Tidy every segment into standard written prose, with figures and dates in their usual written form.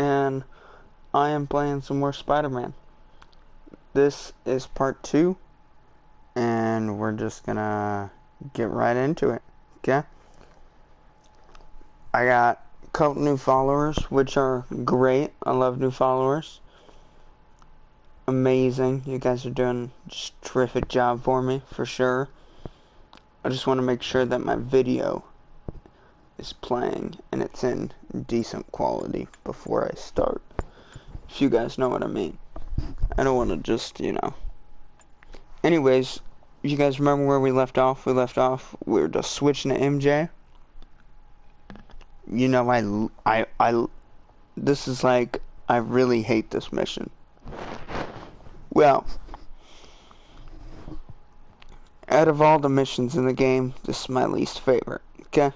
and I am playing some more Spider-Man. This is part 2, and we're just gonna get right into it, okay? I got a couple new followers, which are great. I love new followers. Amazing. You guys are doing just a terrific job for me, for sure. I just want to make sure that my video is playing and it's in decent quality before I start. If you guys know what I mean. I don't want to just, Anyways, you guys remember where we left off? We were just switching to MJ. You know, this is like, I really hate this mission. Well, out of all the missions in the game, this is my least favorite, okay?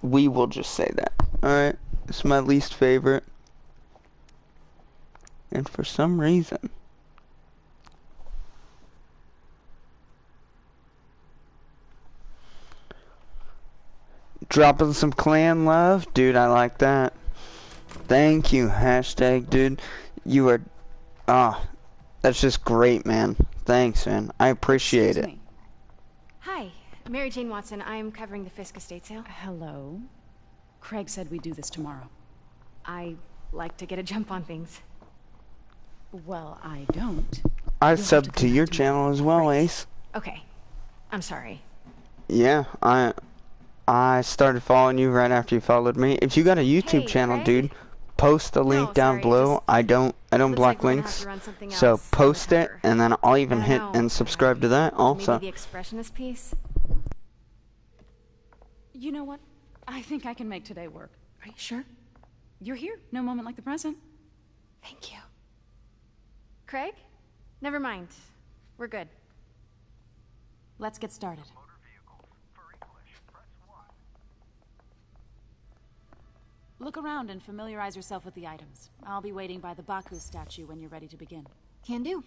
We will just say that, alright? It's my least favorite. And for some reason, dropping some clan love, dude, I like that. Thank you, hashtag, dude. You are, that's just great, man. Thanks, man. I appreciate it. Hi, Mary Jane Watson. I'm covering the Fisk estate sale. Hello. Craig said we'd do this tomorrow. I like to get a jump on things. Well, I don't. I subbed to your channel as well, Right. Ace. Okay. I'm sorry. Yeah, I started following you right after you followed me. If you got a YouTube Hey, channel, Craig? dude, post the link No, down sorry, below. just I don't looks block like we're gonna have links. to run something So else on the post it, cover. and then I'll even I hit don't know, and subscribe to that also. Maybe the expressionist piece? You know what? I think I can make today work. Are you sure? You're here. No moment like the present. Thank you. Craig? Never mind. We're good. Let's get started. Look around and familiarize yourself with the items. I'll be waiting by the Baku statue when you're ready to begin. Can do.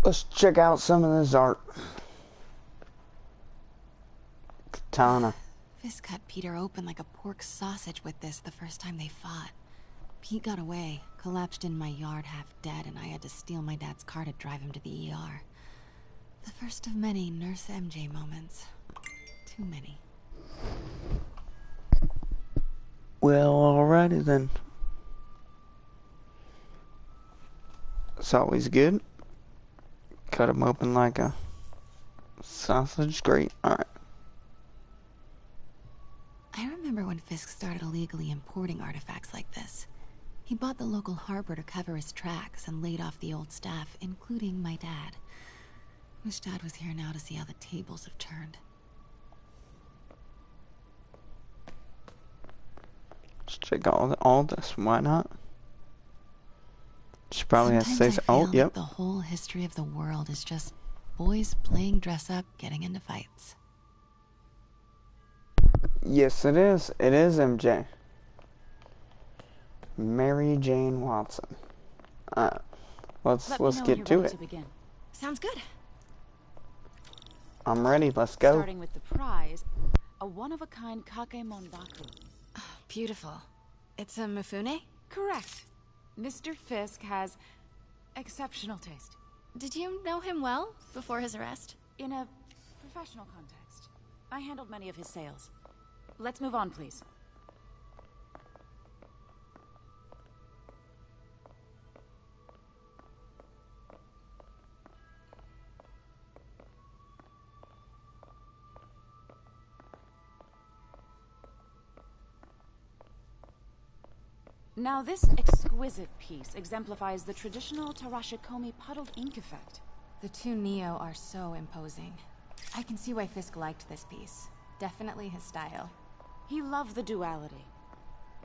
Let's check out some of this art. Katana. Fisk cut Peter open like a pork sausage with this the first time they fought. Pete got away, collapsed in my yard half dead, and I had to steal my dad's car to drive him to the ER. The first of many Nurse MJ moments. Too many. Well, alrighty then. It's always good. Cut them open like a sausage. Great. Alright. I remember when Fisk started illegally importing artifacts like this. He bought the local harbor to cover his tracks and laid off the old staff, including my dad. Wish Dad was here now to see how the tables have turned. Let's check all this. Why not? She probably has to say Sometimes so. I feel Oh, yep. like the whole history of the world is just boys playing dress up, getting into fights. Yes, it is. It is MJ. Mary Jane Watson. Let's Let me know get when you're to ready it. to begin. Sounds good. I'm ready. Let's go. Starting with the prize, a one-of-a-kind Kakemon Baku. Beautiful. It's a Mifune? Correct. Mr. Fisk has exceptional taste. Did you know him well before his arrest? In a professional context, I handled many of his sales. Let's move on, please. Now this exquisite piece exemplifies the traditional Tarashikomi puddled ink effect. The two Neo are so imposing. I can see why Fisk liked this piece. Definitely his style. He loved the duality.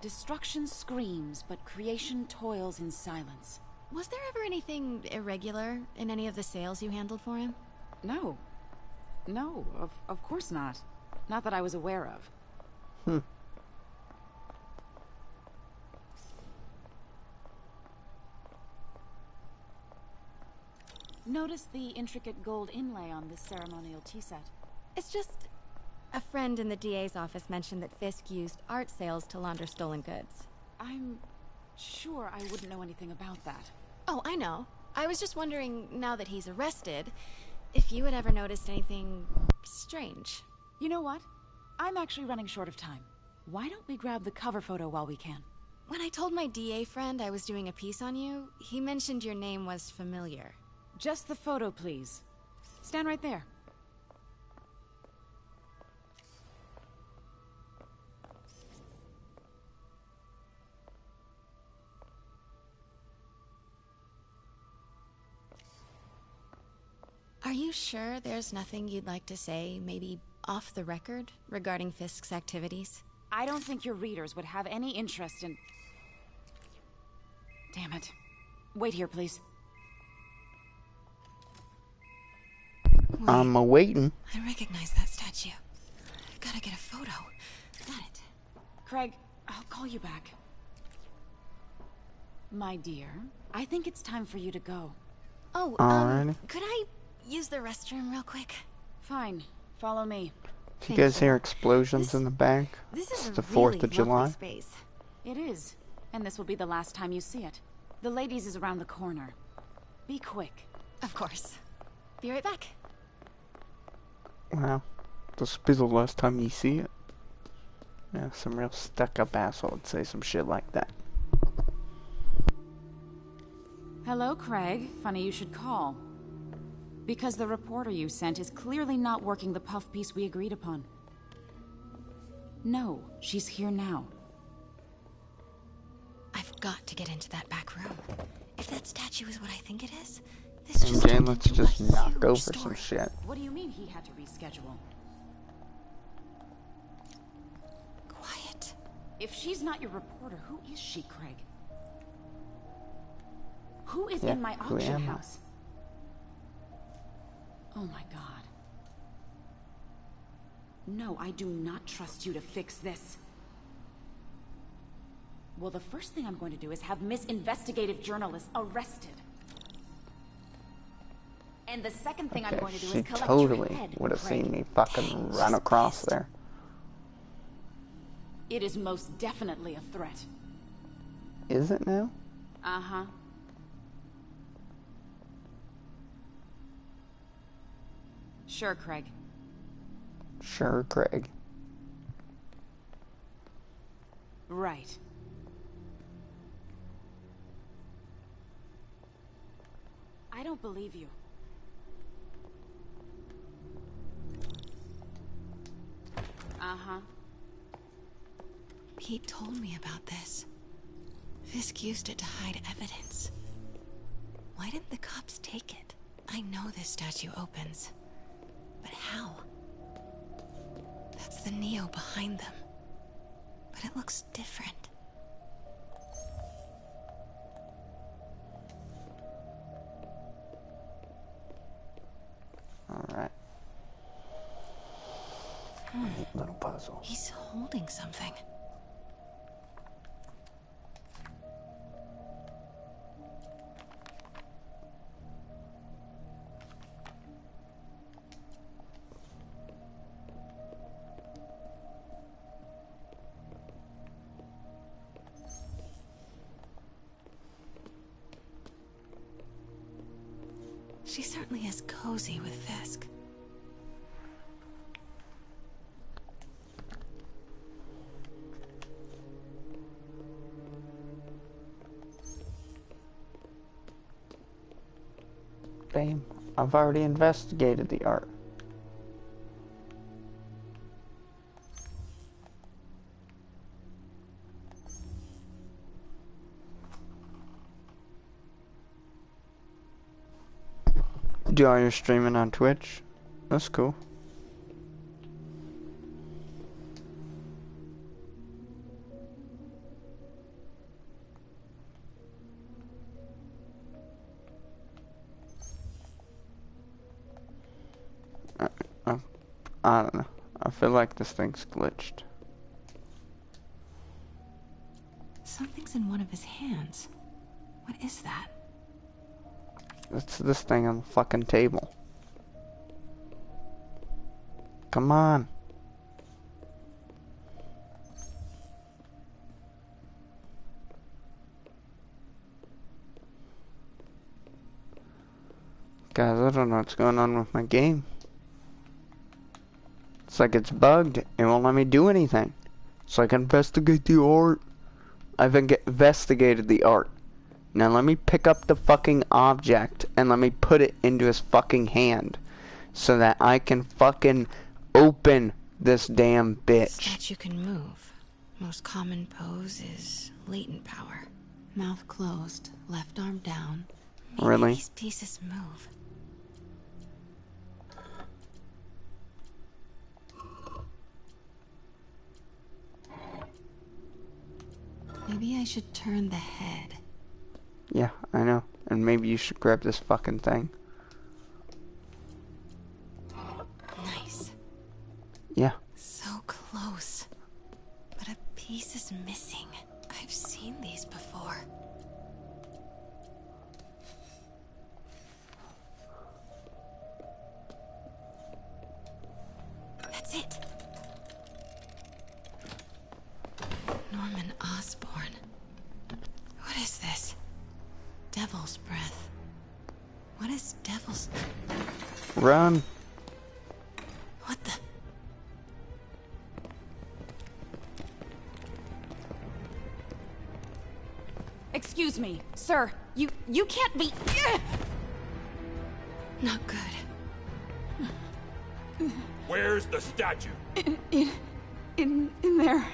Destruction screams, but creation toils in silence. Was there ever anything irregular in any of the sales you handled for him? No. No, of course not. Not that I was aware of. Notice the intricate gold inlay on this ceremonial tea set. It's just... A friend in the DA's office mentioned that Fisk used art sales to launder stolen goods. I'm sure I wouldn't know anything about that. Oh, I know. I was just wondering, now that he's arrested, if you had ever noticed anything strange. You know what? I'm actually running short of time. Why don't we grab the cover photo while we can? When I told my DA friend I was doing a piece on you, he mentioned your name was familiar. Just the photo, please. Stand right there. Are you sure there's nothing you'd like to say, maybe off the record, regarding Fisk's activities? I don't think your readers would have any interest in... Damn it. Wait here, please. Wait, I'm awaiting. I recognize that statue. Gotta get a photo. Got it. Craig, I'll call you back. My dear, I think it's time for you to go. Oh, Alrighty. could I use the restroom real quick? Fine. Follow me. Do you guys hear explosions in the back? This It's is the a 4th really of July. lovely space. It is. And this will be the last time you see it. The ladies is around the corner. Be quick. Of course. Be right back. Wow. This will be the last time you see it. Yeah, some real stuck-up asshole would say some shit like that. Hello, Craig. Funny you should call. Because the reporter you sent is clearly not working the puff piece we agreed upon. No, she's here now. I've got to get into that back room. If that statue is what I think it is, this And just Jane, turned let's into just a knock huge over story. some shit. What do you mean he had to reschedule? Quiet. If she's not your reporter, who is she, Craig? Who is Yeah, in my who auction am I? house? Oh my god. No, I do not trust you to fix this. Well, the first thing I'm going to do is have Miss Investigative Journalist arrested. And the second thing I'm going to do She is collect totally your head, would have Craig. seen me fucking run across pissed. there. It is most definitely a threat. Is it now? Uh-huh. Sure, Craig. Sure, Craig. Right. I don't believe you. Uh-huh. Pete told me about this. Fisk used it to hide evidence. Why didn't the cops take it? I know this statue opens. But how? That's the Neo behind them. But it looks different. Alright. Neat little puzzle. He's holding something. She certainly is cozy with Fisk. Bam. I've already investigated the art. Do all your streaming on Twitch? That's cool. I don't know. I feel like this thing's glitched. Something's in one of his hands. What is that? It's this thing on the fucking table. Come on. Guys, I don't know what's going on with my game. It's like it's bugged. It won't let me do anything. So I can investigate the art. I've investigated the art. Now let me pick up the fucking object and let me put it into his fucking hand so that I can fucking open this damn bitch. Statue can move. Most common pose is latent power. Mouth closed, left arm down. Maybe Really? these pieces move. Maybe I should turn the head. Yeah, I know. And maybe you should grab this fucking thing. Nice. Yeah. So close. But a piece is missing. I've seen these before. That's it. Norman Osborn. What is this? Devil's breath. What is devil's... Run. What the... Excuse me, sir. You can't be... Not good. Where's the statue? In there.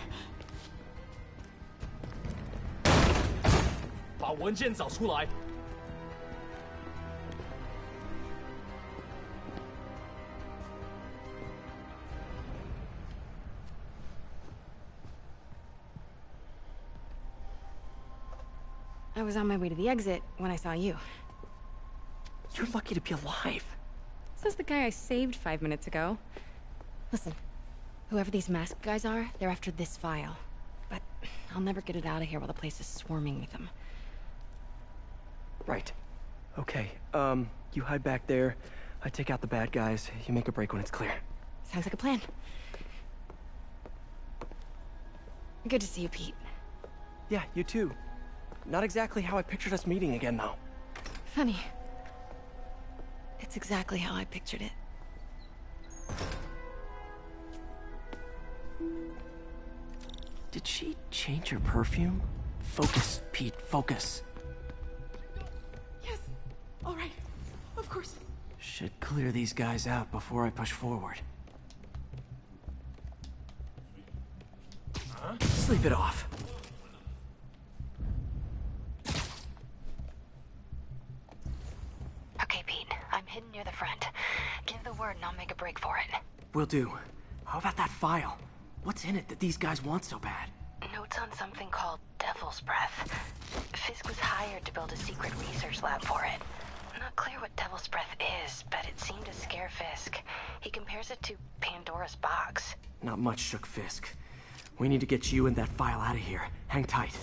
把文件找出来。 I was on my way to the exit when I saw you. You're lucky to be alive. Says the guy I saved 5 minutes ago. Listen, whoever these masked guys are, they're after this file. But I'll never get it out of here while the place is swarming with them. Right. Okay, you hide back there. I take out the bad guys. You make a break when it's clear. Sounds like a plan. Good to see you, Pete. Yeah, you too. Not exactly how I pictured us meeting again, though. Funny. It's exactly how I pictured it. Did she change her perfume? Focus, Pete, focus. Yes. All right. Of course. Should clear these guys out before I push forward. Huh? Sleep it off. Okay, Pete. I'm hidden near the front. Give the word and I'll make a break for it. Will do. How about that file? What's in it that these guys want so bad? Notes on something called Devil's Breath. Fisk was hired to build a secret research lab for it. Not clear what Devil's Breath is, but it seemed to scare Fisk. He compares it to Pandora's box. Not much shook Fisk. We need to get you and that file out of here. Hang tight.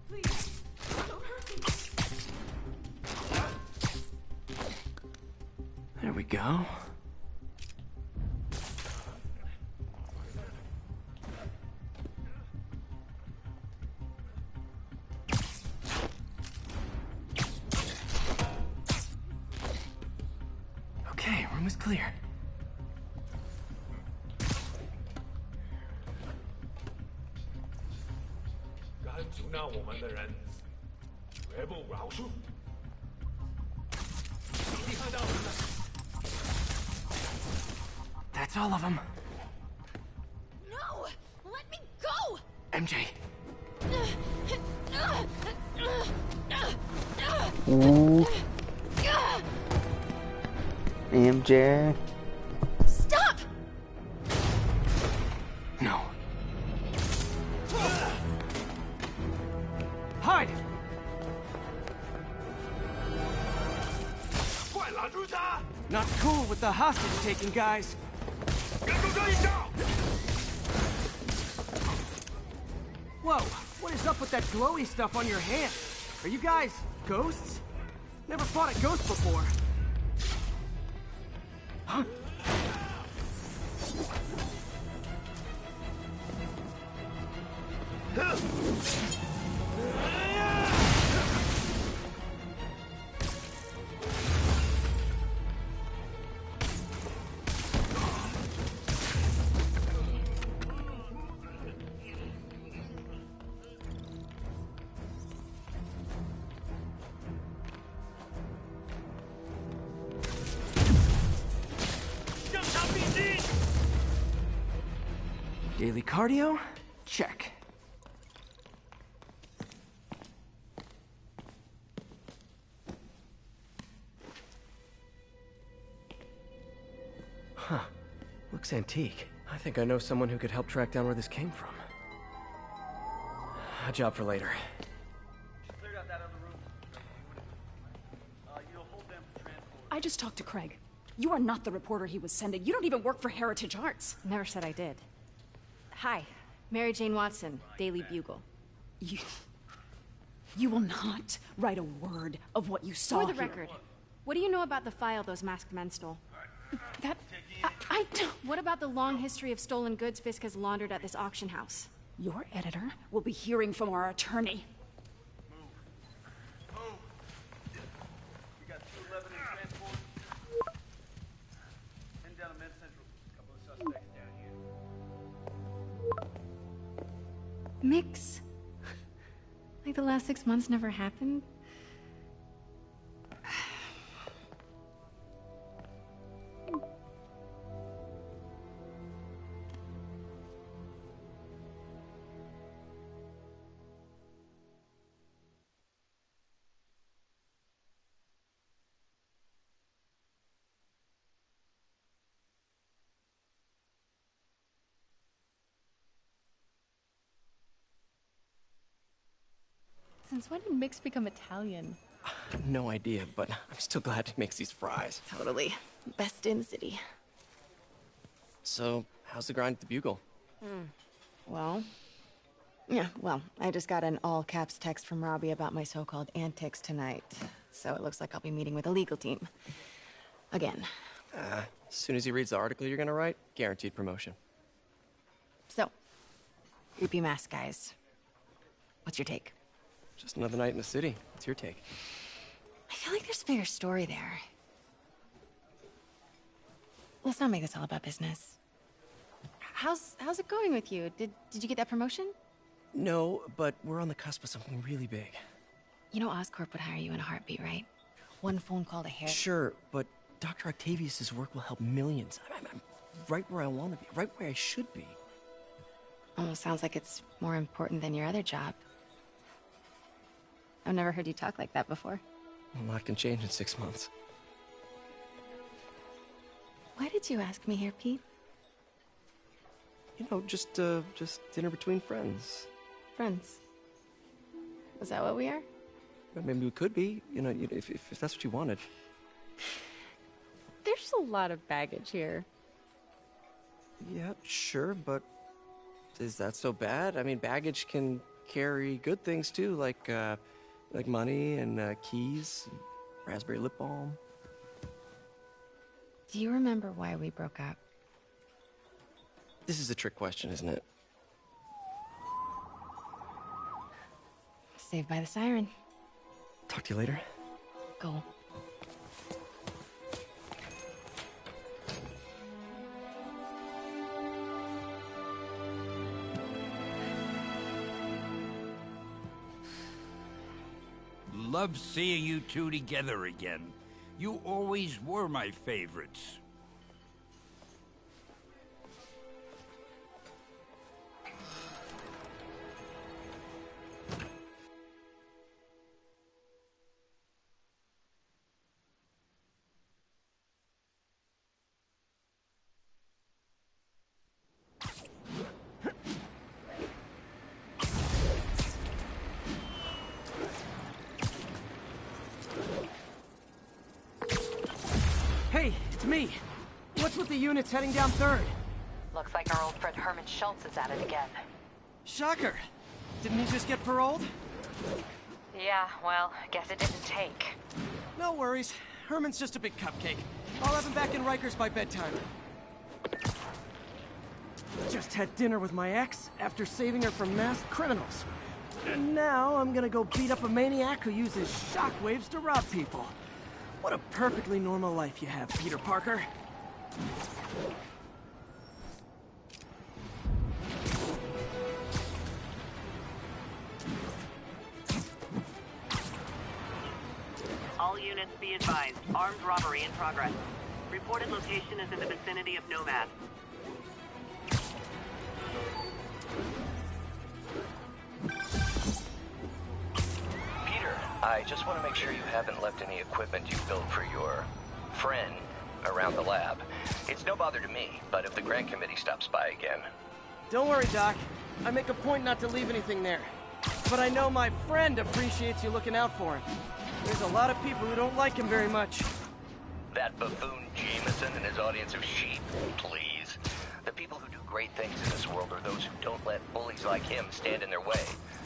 Please. Don't hurt me. There we go. Okay, room is clear. That's all of them. No! Let me go! MJ. Ooh. MJ. Stop! No. Hide! 快拦住他！ Not cool with the hostage taking, guys. 跟住这一招！ Whoa, what is up with that glowy stuff on your hand? Are you guys ghosts? Never fought a ghost before. Huh? Daily cardio? Check. Huh. Looks antique. I think I know someone who could help track down where this came from. A job for later. I just talked to Craig. You are not the reporter he was sending. You don't even work for Heritage Arts. Never said I did. Hi, Mary Jane Watson, Daily Bugle. You will not write a word of what you saw For the here. record, what do you know about the file those masked men stole? That... I don't... What about the long history of stolen goods Fisk has laundered at this auction house? Your editor will be hearing from our attorney. We got 211 in transport. Heading down to Med Central. Couple of suspects down here. Mix? Like the last 6 months never happened? Since when did Mix become Italian? No idea, but I'm still glad he makes these fries. Totally. Best in the city. So, how's the grind at the Bugle? Well, I just got an all-caps text from Robbie about my so-called antics tonight. So it looks like I'll be meeting with the legal team. Again. As soon as he reads the article you're gonna write, guaranteed promotion. So, creepy mask guys. What's your take? Just another night in the city. What's your take? I feel like there's a bigger story there. Let's not make this all about business. How's it going with you? Did you get that promotion? No, but we're on the cusp of something really big. You know Oscorp would hire you in a heartbeat, right? One phone call to Harry. Sure, but Dr. Octavius's work will help millions. I'm right where I want to be, right where I should be. Almost sounds like it's more important than your other job. I've never heard you talk like that before. A lot can change in 6 months. Why did you ask me here, Pete? You know, just dinner between friends. Friends. Was that what we are? Well, maybe we could be, you know, if that's what you wanted. There's a lot of baggage here. Yeah, sure, but is that so bad? I mean, baggage can carry good things too, like money and keys, and raspberry lip balm. Do you remember why we broke up? This is a trick question, isn't it? Saved by the siren. Talk to you later. Go. Love seeing you two together again. You always were my favorites. Hey, it's me. What's with the units heading down 3rd? Looks like our old friend Herman Schultz is at it again. Shocker. Didn't he just get paroled? Yeah, well, guess it didn't take. No worries. Herman's just a big cupcake. I'll have him back in Rikers by bedtime. Just had dinner with my ex after saving her from masked criminals. And now I'm gonna go beat up a maniac who uses shockwaves to rob people. What a perfectly normal life you have, Peter Parker. All units be advised. Armed robbery in progress. Reported location is in the vicinity of Nomad. I just want to make sure you haven't left any equipment you built for your friend around the lab. It's no bother to me, but if the grant committee stops by again... Don't worry, Doc. I make a point not to leave anything there. But I know my friend appreciates you looking out for him. There's a lot of people who don't like him very much. That buffoon Jameson and his audience of sheep? Please. The people who do great things in this world are those who don't let bullies like him stand in their way.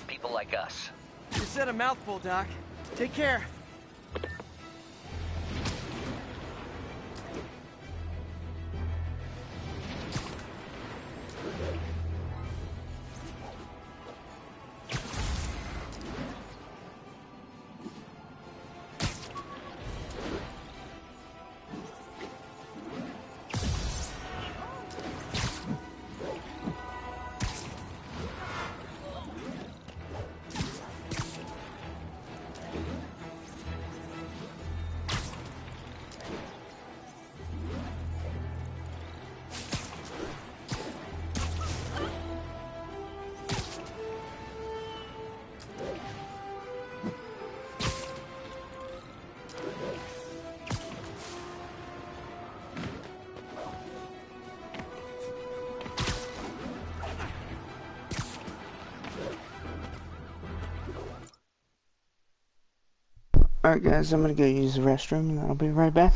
People like us. You said a mouthful, Doc. Take care. Alright guys, I'm gonna go use the restroom and I'll be right back.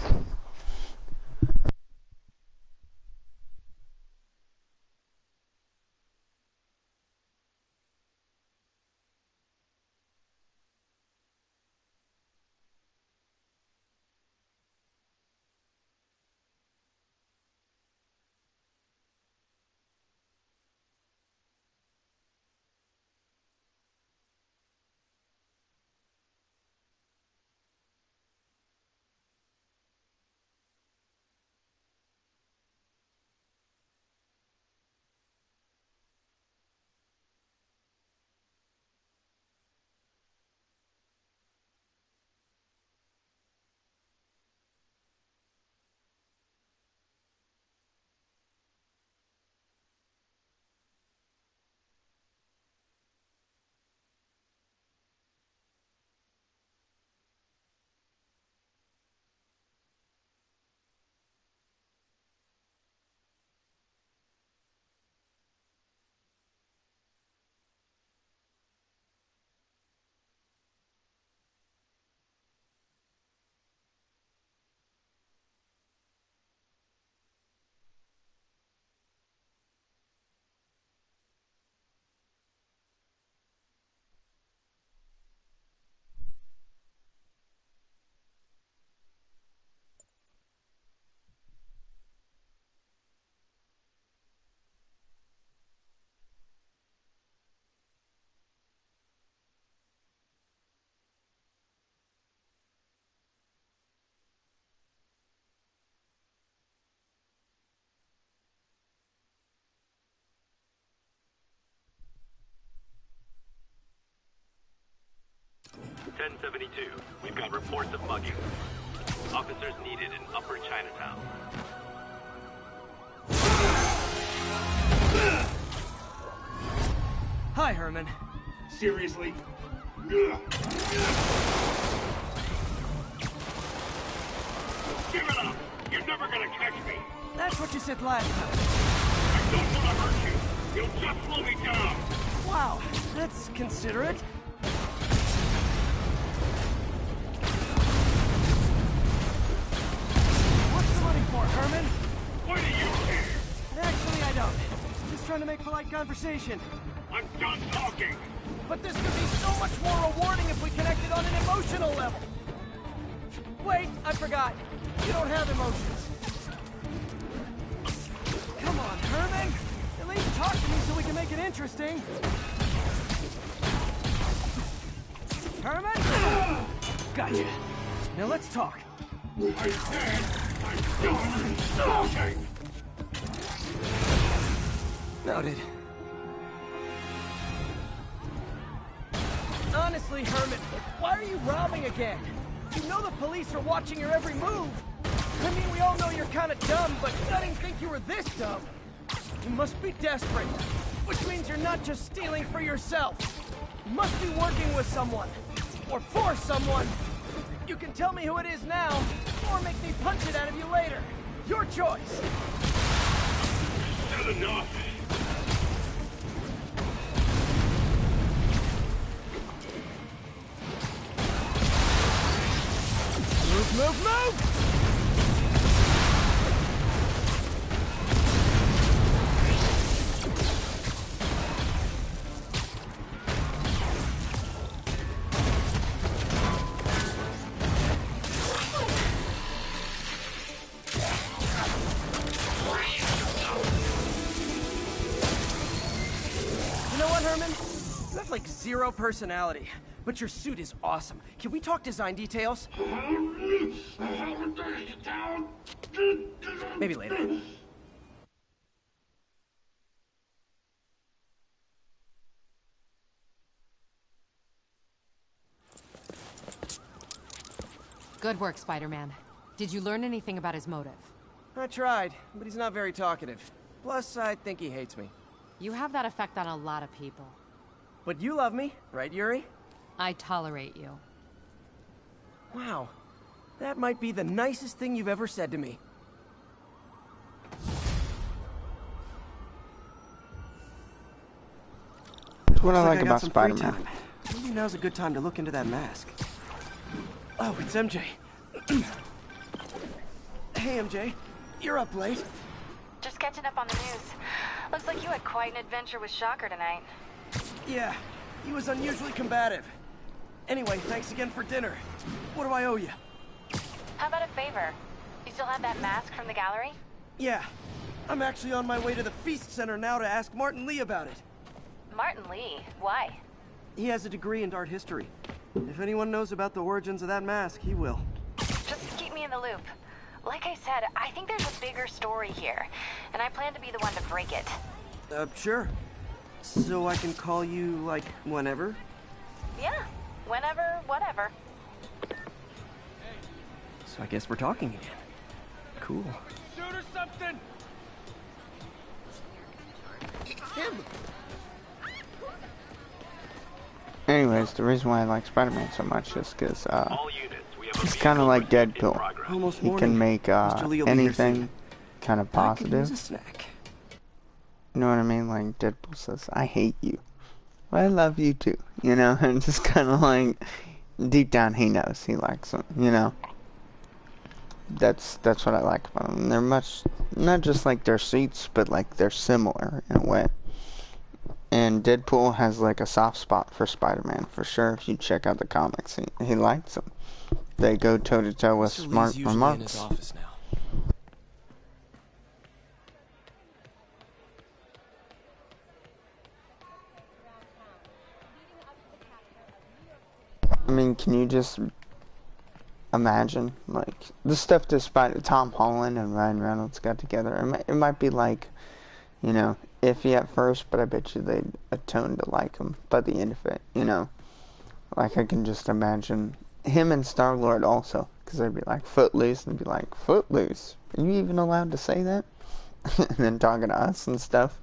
We've got reports of mugging. Officers needed in Upper Chinatown. Hi, Herman. Seriously? Give it up! You're never gonna catch me! That's what you said last time. I don't want to hurt you! You'll just slow me down! Wow, that's considerate. Herman? Why do you care? Actually, I don't. Just trying to make polite conversation. I'm done talking! But this could be so much more rewarding if we connected on an emotional level. Wait, I forgot. You don't have emotions. Come on, Herman. At least talk to me so we can make it interesting. Herman? Gotcha. Now let's talk. I said I'm done talking! Noted. Honestly, Herman, why are you robbing again? You know the police are watching your every move. I mean, we all know you're kind of dumb, but I didn't think you were this dumb. You must be desperate, which means you're not just stealing for yourself. You must be working with someone. or for someone. You can tell me who it is now, or make me punch it out of you later. Your choice. That's enough. Move! You know what, Herman? You have like zero personality, but your suit is awesome. Can we talk design details? Maybe later. Good work, Spider-Man. Did you learn anything about his motive? I tried, but he's not very talkative. Plus, I think he hates me. You have that effect on a lot of people. But you love me, right, Yuri? I tolerate you. Wow. That might be the nicest thing you've ever said to me. That's what I Looks like I got about some free Spider-Man. time. Maybe now's a good time to look into that mask. Oh, it's MJ. Hey, MJ. You're up late. Just catching up on the news. Looks like you had quite an adventure with Shocker tonight. Yeah, he was unusually combative. Anyway, thanks again for dinner. What do I owe you? How about a favor? You still have that mask from the gallery? Yeah, I'm actually on my way to the Feast Center now to ask Martin Lee about it. Martin Lee? Why? He has a degree in art history. If anyone knows about the origins of that mask, he will. Just keep me in the loop. Like I said, I think there's a bigger story here, and I plan to be the one to break it. Sure. So I can call you, like, whenever? Yeah, whenever, whatever. So I guess we're talking again. Cool. Shoot or something! Anyways, the reason why I like Spider-Man so much is because he's kind of like Deadpool. He can make anything kind of positive. You know what I mean? Like Deadpool says, "I hate you, but I love you too." You know, and just kind of like deep down he knows he likes him. You know, that's what I like about them. They're much not just like their suits, but like they're similar in a way. And Deadpool has like a soft spot for Spider-Man for sure. If you check out the comics, he likes him. They go toe to toe with smart remarks. In his office now. I mean, can you just imagine like the stuff that Tom Holland and Ryan Reynolds got together? It might be like, you know, iffy at first, but I bet you they'd atone to like him by the end of it, you know? Like, I can just imagine him and Star-Lord also, because they'd be like, Footloose, and they'd be like, Footloose? Are you even allowed to say that? And then talking to us and stuff.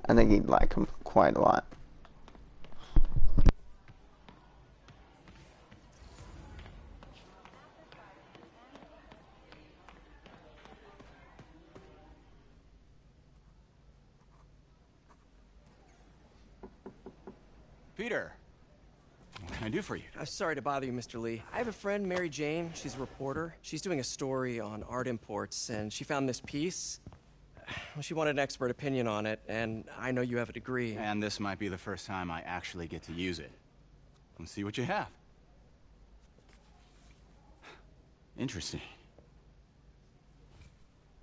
I think he'd like him quite a lot. Peter, what can I do for you? Sorry to bother you, Mr. Lee. I have a friend, Mary Jane. She's a reporter. She's doing a story on art imports, and she found this piece. Well, she wanted an expert opinion on it, and I know you have a degree. And this might be the first time I actually get to use it. Let's see what you have. Interesting.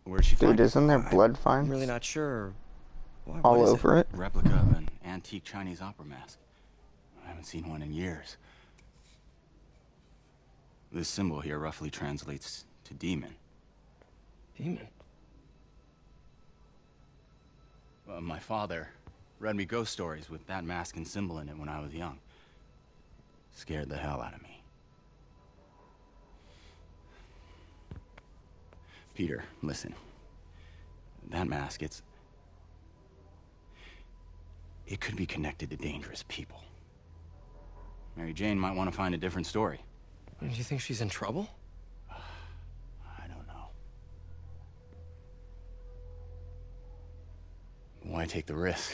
Where'd she find it? Dude, isn't there blood finds? I'm really not sure. All over it? Replica of an antique Chinese opera mask. I haven't seen one in years. This symbol here roughly translates to demon. Demon? My father read me ghost stories with that mask and symbol in it when I was young. Scared the hell out of me. Peter, listen. That mask, it could be connected to dangerous people. Mary Jane might want to find a different story. Do you think she's in trouble? I don't know. Why take the risk?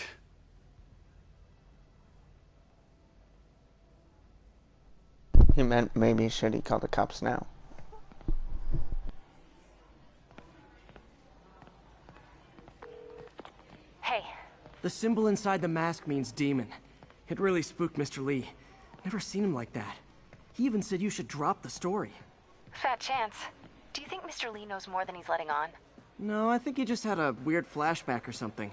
He meant maybe should he call the cops now? Hey. The symbol inside the mask means demon. It really spooked Mr. Lee. Never seen him like that. He even said you should drop the story. Fat chance. Do you think Mr. Lee knows more than he's letting on? No, I think he just had a weird flashback or something.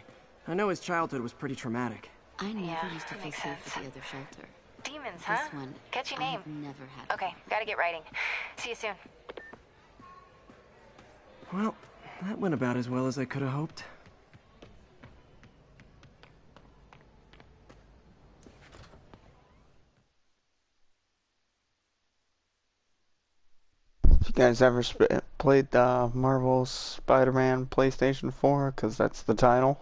I know his childhood was pretty traumatic. I never Yeah, used to that feel makes safe sense. at the other shelter. Demons, This huh? one, Catchy name. I've never had. Okay, gotta get writing. See you soon. Well, that went about as well as I could have hoped. If you guys ever played the Marvel Spider-Man PlayStation 4, because that's the title,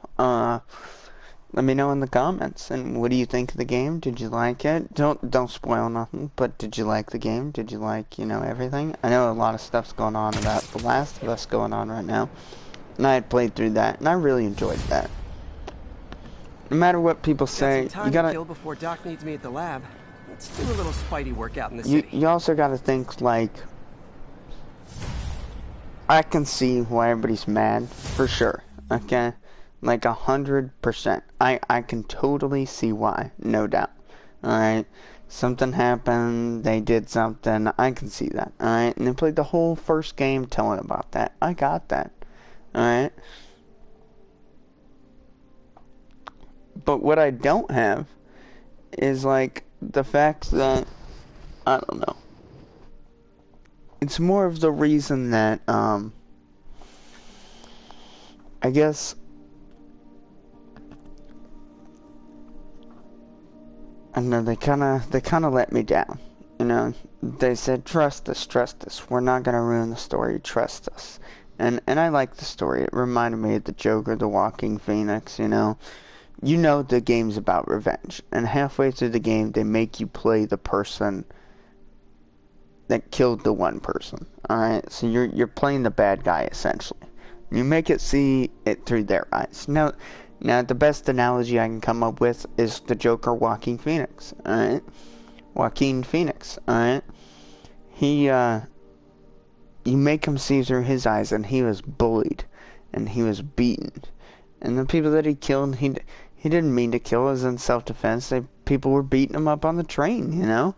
let me know in the comments. And what do you think of the game? Did you like it? Don't spoil nothing, but did you like the game? Did you like, you know, everything? I know a lot of stuff's going on about The Last of Us going on right now, and I had played through that, and I really enjoyed that. No matter what people say, you gotta kill before Doc needs me at the lab. Let's do a little Spidey workout in the city. You also gotta think, like, I can see why everybody's mad, for sure, okay? Like 100%. I can totally see why, no doubt. Alright? Something happened, they did something, I can see that. Alright? And they played the whole first game telling about that. I got that. Alright? But what I don't have is, like, the fact that, I don't know. It's more of the reason that, I guess, I know they kind of let me down, you know. They said, trust us, we're not going to ruin the story, trust us. And I like the story. It reminded me of the Joker, the Walking Phoenix, you know. You know the game's about revenge, and halfway through the game, they make you play the person that killed the one person, alright? So you're playing the bad guy, essentially. You make it see it through their eyes. Now, the best analogy I can come up with is the Joker Walking Phoenix, alright? Joaquin Phoenix, alright? You make him see through his eyes, and he was bullied, and he was beaten. And the people that he killed, he didn't mean to kill, it was in self-defense. People were beating him up on the train, you know?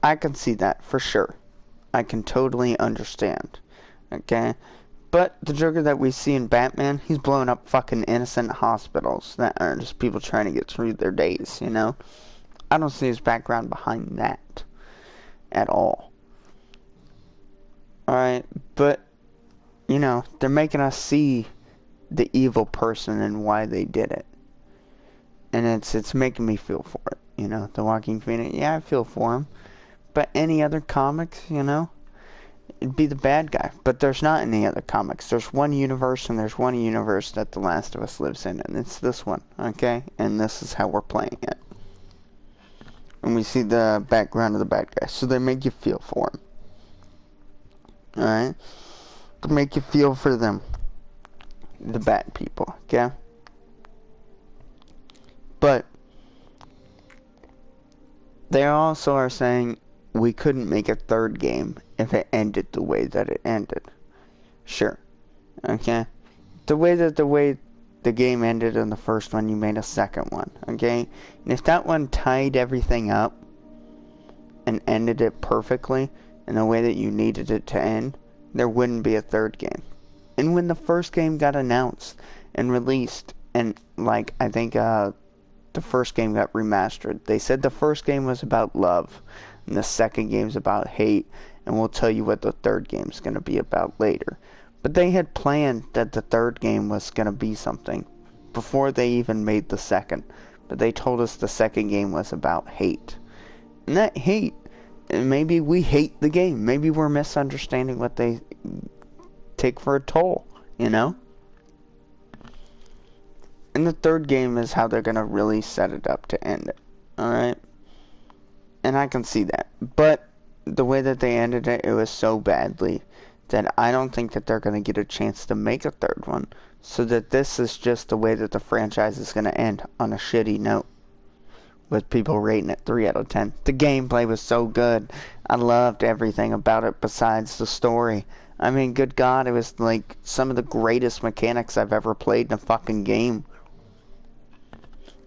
I can see that, for sure. I can totally understand, okay? But the Joker that we see in Batman, he's blowing up fucking innocent hospitals that are just people trying to get through their days, you know? I don't see his background behind that at all. Alright, but, you know, they're making us see the evil person and why they did it. And it's making me feel for it, you know? The Walking Phoenix, yeah, I feel for him. But any other comics, you know, it'd be the bad guy. But there's not any other comics. There's one universe, and there's one universe that The Last of Us lives in, and it's this one, okay? And this is how we're playing it. And we see the background of the bad guy, so they make you feel for him. Alright? They make you feel for them. The bad people, okay? But they also are saying we couldn't make a third game if it ended the way that it ended. Sure. Okay? The way the game ended in the first one, you made a second one. Okay? And if that one tied everything up and ended it perfectly in the way that you needed it to end, there wouldn't be a third game. And when the first game got announced and released, and like I think the first game got remastered, they said the first game was about love and the second game's about hate, and we'll tell you what the third game's going to be about later. But they had planned that the third game was going to be something before they even made the second. But they told us the second game was about hate. And that hate, maybe we hate the game. Maybe we're misunderstanding what they take for a toll, you know? And the third game is how they're going to really set it up to end it. Alright? And I can see that. But the way that they ended it, it was so badly that I don't think that they're going to get a chance to make a third one. So that this is just the way that the franchise is going to end, on a shitty note. With people rating it 3 out of 10. The gameplay was so good. I loved everything about it besides the story. I mean, good God, it was like some of the greatest mechanics I've ever played in a fucking game.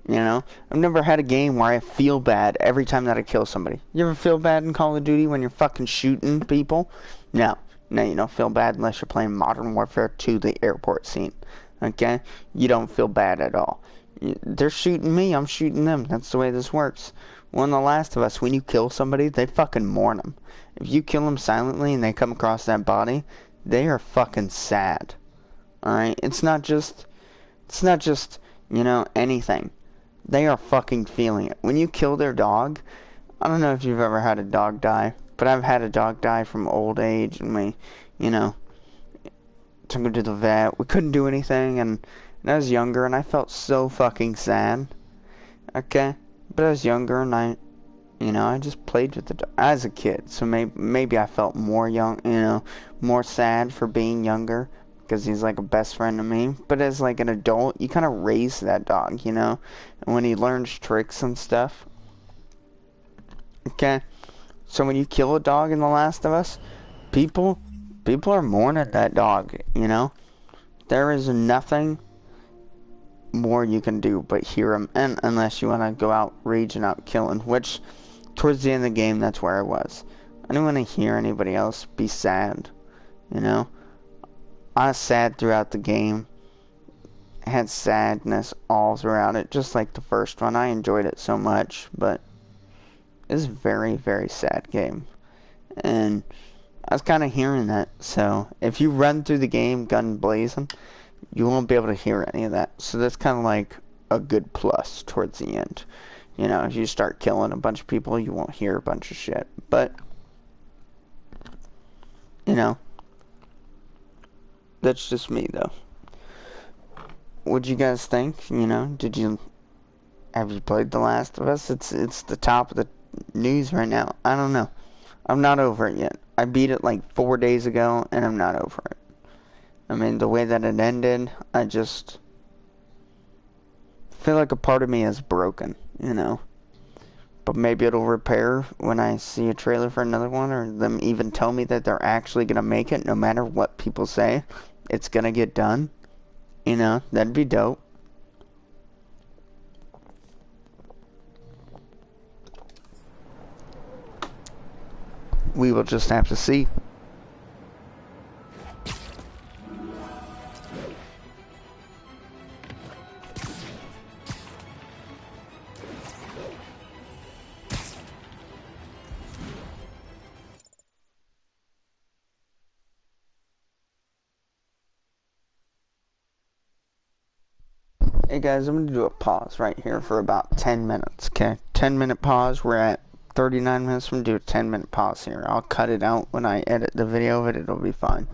You know? I've never had a game where I feel bad every time that I kill somebody. You ever feel bad in Call of Duty when you're fucking shooting people? No. No, you don't feel bad unless you're playing Modern Warfare 2, the airport scene. Okay? You don't feel bad at all. They're shooting me, I'm shooting them. That's the way this works. Well, in The Last of Us, when you kill somebody, they fucking mourn them. If you kill them silently and they come across that body, they are fucking sad. Alright? It's not just, you know, anything. They are fucking feeling it. When you kill their dog, I don't know if you've ever had a dog die, but I've had a dog die from old age, and we, you know, took him to the vet. We couldn't do anything, and I was younger, and I felt so fucking sad. Okay? But I was younger, and I just played with the dog as a kid, so maybe I felt more more sad for being younger, because he's like a best friend to me. But as like an adult, you kind of raise that dog, you know? And when he learns tricks and stuff. Okay? So when you kill a dog in The Last of Us, people are mourning that dog, you know? There is nothing more you can do but hear him, and unless you want to go out raging out killing, which towards the end of the game, that's where I was. I didn't want to hear anybody else be sad, you know? I was sad throughout the game. I had sadness all throughout it, just like the first one. I enjoyed it so much, but it's a very, very sad game. And I was kind of hearing that, so if you run through the game gun blazing, you won't be able to hear any of that. So that's kind of like a good plus towards the end. You know, if you start killing a bunch of people, you won't hear a bunch of shit. But, you know, that's just me, though. What'd you guys think? You know, have you played The Last of Us? It's the top of the news right now. I don't know. I'm not over it yet. I beat it like 4 days ago, and I'm not over it. I mean, the way that it ended, I just feel like a part of me is broken, you know? But maybe it'll repair when I see a trailer for another one, or them even tell me that they're actually gonna make it, no matter what people say. It's gonna get done. You know, that'd be dope. We will just have to see. Hey guys, I'm going to do a pause right here for about 10 minutes, okay? 10-minute pause. We're at 39 minutes. I'm going to do a 10-minute pause here. I'll cut it out when I edit the video of it. It'll be fine.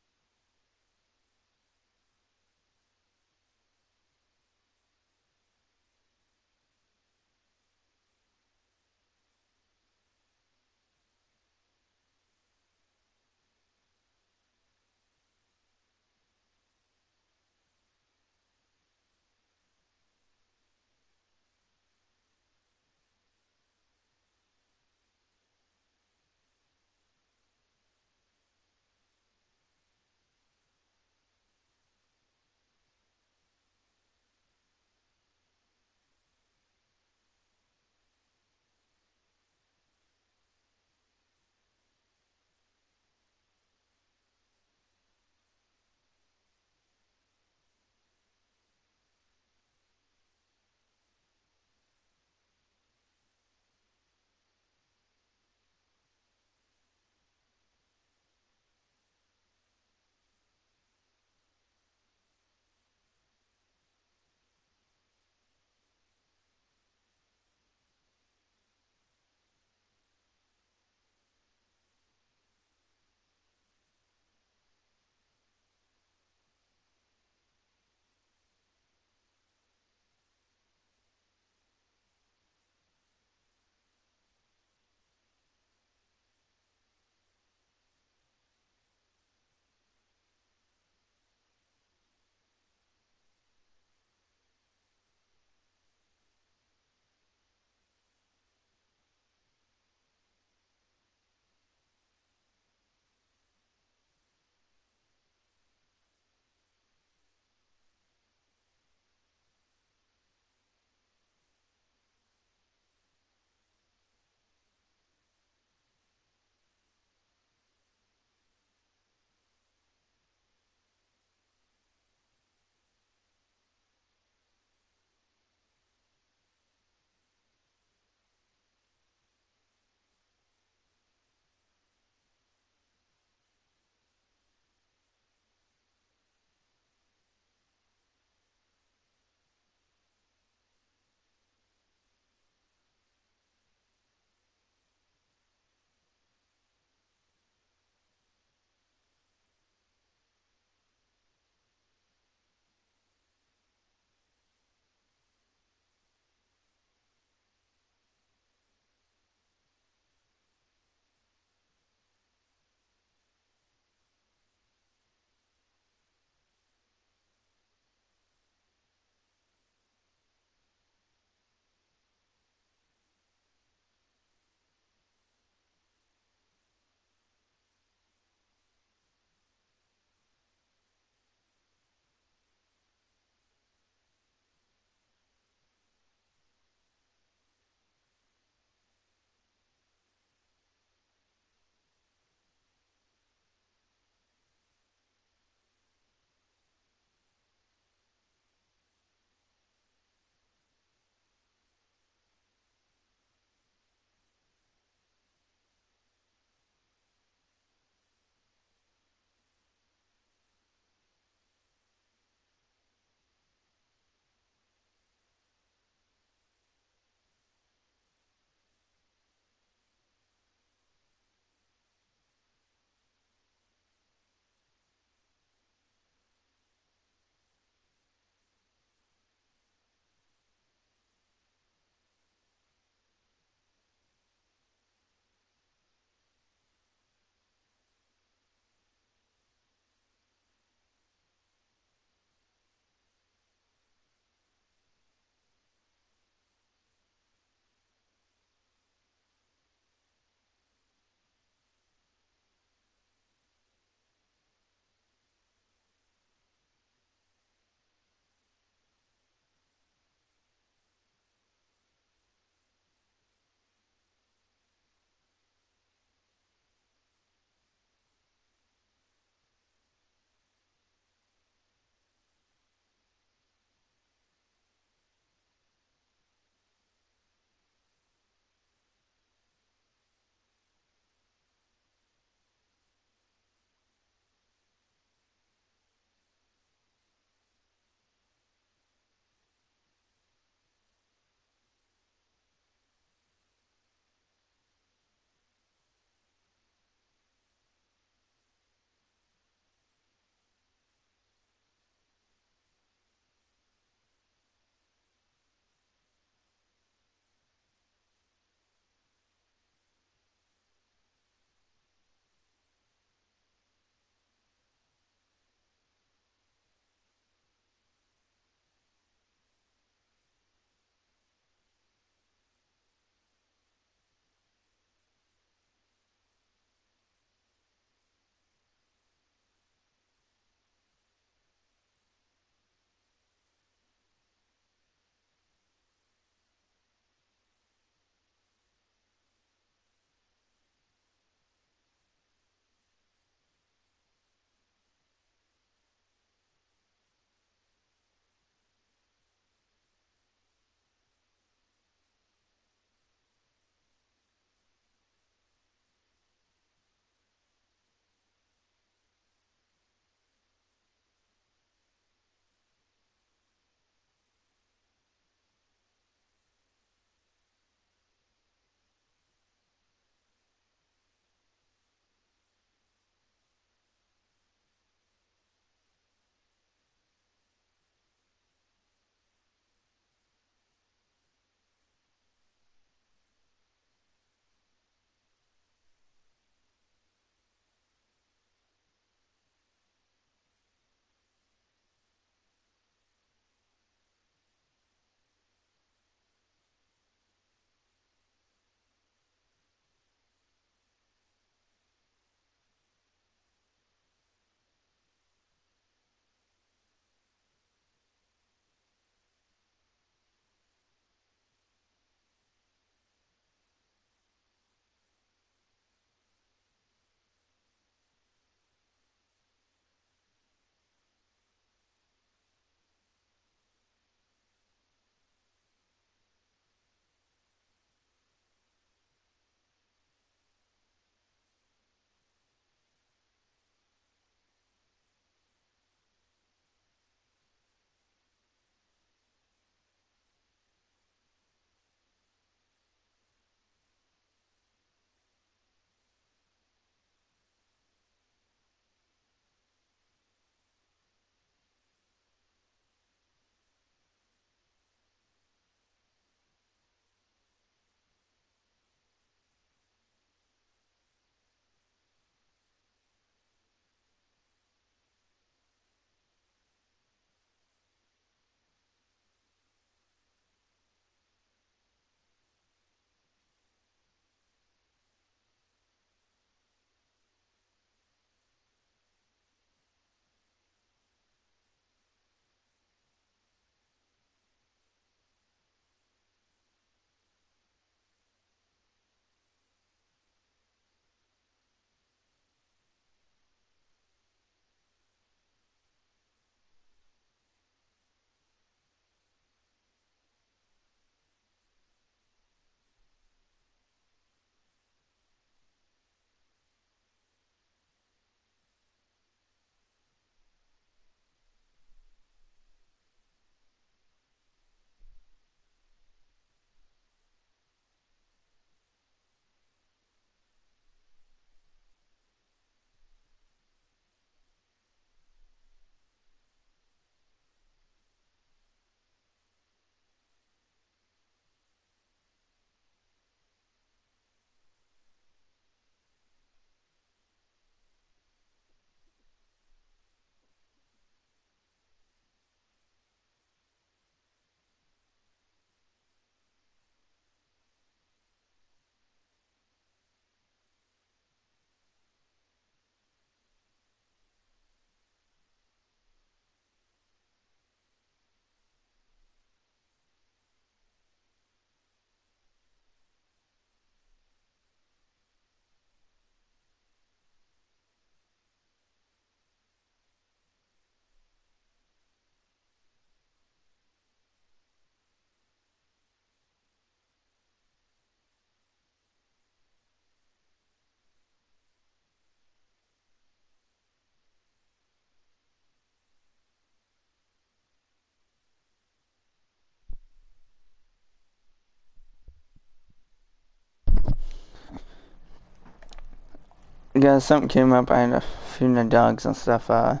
Guys, something came up. I had to feed the dogs and stuff. I'm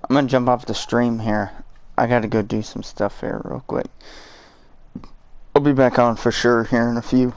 gonna jump off the stream here. I gotta go do some stuff here real quick. I'll be back on for sure here in a few.